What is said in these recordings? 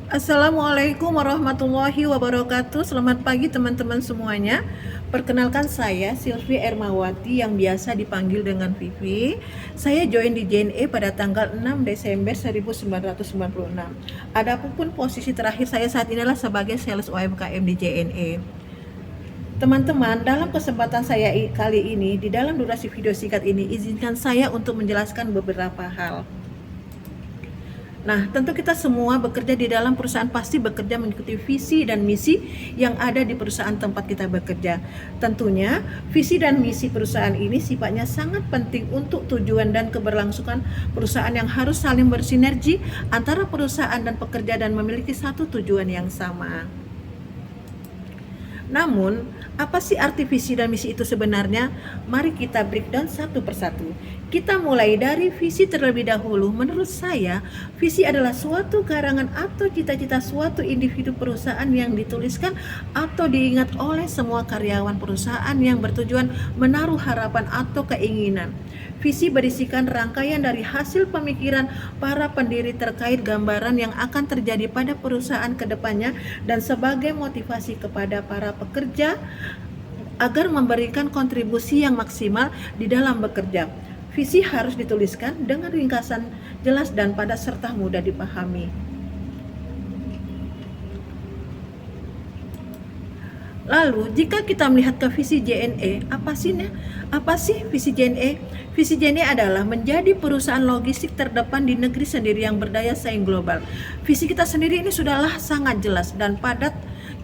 Assalamualaikum warahmatullahi wabarakatuh. Selamat pagi teman-teman semuanya. Perkenalkan saya Silvi Ermawati yang biasa dipanggil dengan Vivi. Saya join di JNE pada tanggal 6 Desember 1996. Adapun posisi terakhir saya saat ini adalah sebagai sales UMKM di JNE. Teman-teman, dalam kesempatan saya kali ini, di dalam durasi video singkat ini, izinkan saya untuk menjelaskan beberapa hal. Nah, tentu kita semua bekerja di dalam perusahaan pasti bekerja mengikuti visi dan misi yang ada di perusahaan tempat kita bekerja. Tentunya, visi dan misi perusahaan ini sifatnya sangat penting untuk tujuan dan keberlangsungan perusahaan yang harus saling bersinergi antara perusahaan dan pekerja dan memiliki satu tujuan yang sama. Namun, apa sih arti visi dan misi itu sebenarnya? Mari kita breakdown satu persatu. Kita mulai dari visi terlebih dahulu. Menurut saya, visi adalah suatu karangan atau cita-cita suatu individu perusahaan yang dituliskan atau diingat oleh semua karyawan perusahaan yang bertujuan menaruh harapan atau keinginan. Visi berisikan rangkaian dari hasil pemikiran para pendiri terkait gambaran yang akan terjadi pada perusahaan ke depannya dan sebagai motivasi kepada para pekerja agar memberikan kontribusi yang maksimal di dalam bekerja. Visi harus dituliskan dengan ringkasan jelas dan padat serta mudah dipahami. Lalu, jika kita melihat ke visi JNE, apa sih visi JNE? Visi JNE adalah menjadi perusahaan logistik terdepan di negeri sendiri yang berdaya saing global. Visi kita sendiri ini sudahlah sangat jelas dan padat.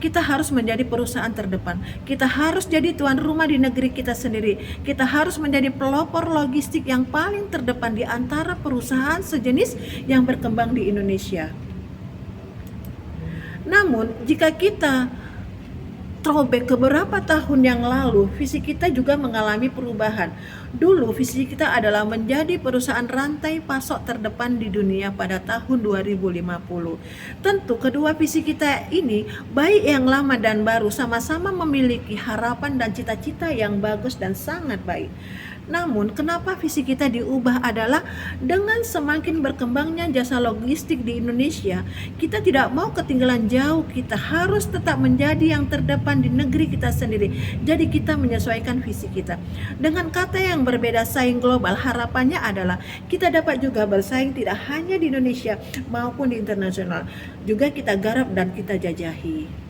Kita harus menjadi perusahaan terdepan. Kita harus jadi tuan rumah di negeri kita sendiri. Kita harus menjadi pelopor logistik yang paling terdepan di antara perusahaan sejenis yang berkembang di Indonesia. Namun, jika kita throwback ke beberapa tahun yang lalu, visi kita juga mengalami perubahan. Dulu visi kita adalah menjadi perusahaan rantai pasok terdepan di dunia pada tahun 2050. Tentu kedua visi kita ini, baik yang lama dan baru, sama-sama memiliki harapan dan cita-cita yang bagus dan sangat baik. Namun, kenapa visi kita diubah adalah dengan semakin berkembangnya jasa logistik di Indonesia, kita tidak mau ketinggalan jauh, kita harus tetap menjadi yang terdepan di negeri kita sendiri. Jadi kita menyesuaikan visi kita. Dengan kata yang berbeda, saing global, harapannya adalah kita dapat juga bersaing tidak hanya di Indonesia maupun di internasional. Juga kita garap dan kita jajahi.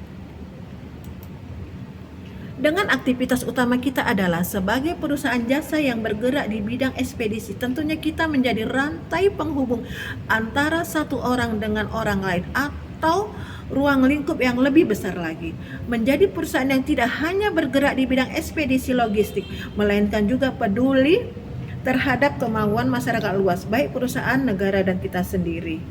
Dengan aktivitas utama kita adalah sebagai perusahaan jasa yang bergerak di bidang ekspedisi, tentunya kita menjadi rantai penghubung antara satu orang dengan orang lain atau ruang lingkup yang lebih besar lagi. Menjadi perusahaan yang tidak hanya bergerak di bidang ekspedisi logistik, melainkan juga peduli terhadap kemauan masyarakat luas, baik perusahaan, negara, dan kita sendiri.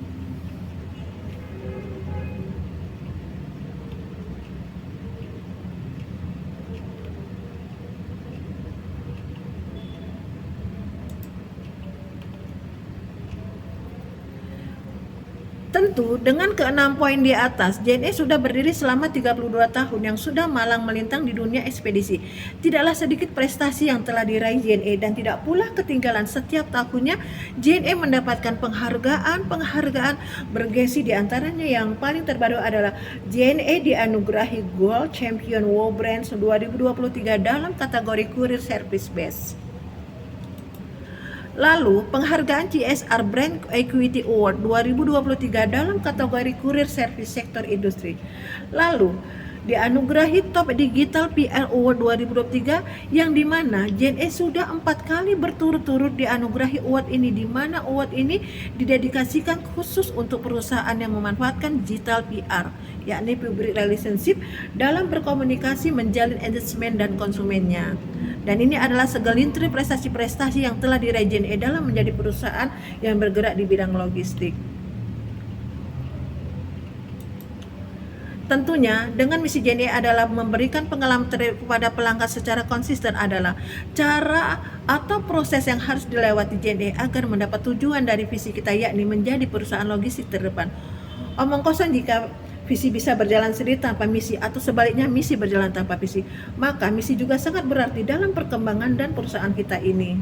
Tentu, dengan keenam poin di atas, JNE sudah berdiri selama 32 tahun yang sudah malang melintang di dunia ekspedisi. Tidaklah sedikit prestasi yang telah diraih JNE dan tidak pula ketinggalan setiap tahunnya JNE mendapatkan penghargaan bergengsi, di antaranya yang paling terbaru adalah JNE dianugerahi Gold Champion Wow Brands 2023 dalam kategori Courier Service Best. Lalu, penghargaan CSR Brand Equity Award 2023 dalam kategori Courier Service Sektor Industri. Lalu, dianugerahi Top Digital PR Award 2023 yang dimana JNE sudah 4 kali berturut-turut dianugerahi award ini, di mana award ini didedikasikan khusus untuk perusahaan yang memanfaatkan digital PR, yakni public relationship, dalam berkomunikasi, menjalin engagement dan konsumennya. Dan ini adalah segelintir prestasi-prestasi yang telah diraih JNE dalam menjadi perusahaan yang bergerak di bidang logistik. Tentunya dengan misi JNE adalah memberikan pengalaman kepada pelanggan secara konsisten adalah cara atau proses yang harus dilewati JNE agar mendapat tujuan dari visi kita, yakni menjadi perusahaan logistik terdepan. Omong kosong jika visi bisa berjalan sendiri tanpa misi, atau sebaliknya misi berjalan tanpa visi, maka misi juga sangat berarti dalam perkembangan dan perusahaan kita ini.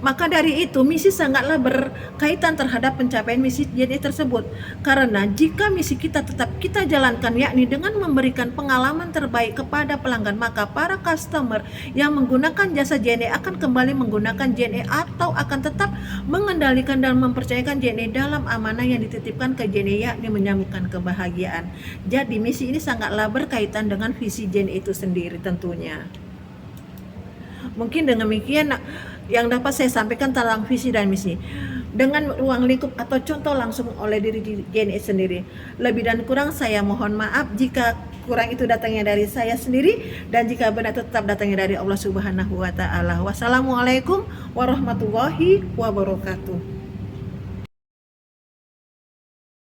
Maka dari itu misi sangatlah berkaitan terhadap pencapaian misi JNE tersebut. Karena jika misi kita tetap kita jalankan, yakni dengan memberikan pengalaman terbaik kepada pelanggan, maka para customer yang menggunakan jasa JNE akan kembali menggunakan JNE atau akan tetap mengendalikan dan mempercayakan JNE dalam amanah yang dititipkan ke JNE, yakni menyambungkan kebahagiaan. Jadi misi ini sangatlah berkaitan dengan visi JNE itu sendiri tentunya. Mungkin dengan demikian yang dapat saya sampaikan tentang visi dan misi dengan ruang lingkup atau contoh langsung oleh diri JNE sendiri. Lebih dan kurang saya mohon maaf jika kurang itu datangnya dari saya sendiri, dan jika benar tetap datangnya dari Allah Subhanahu wa taala. Wassalamualaikum warahmatullahi wabarakatuh.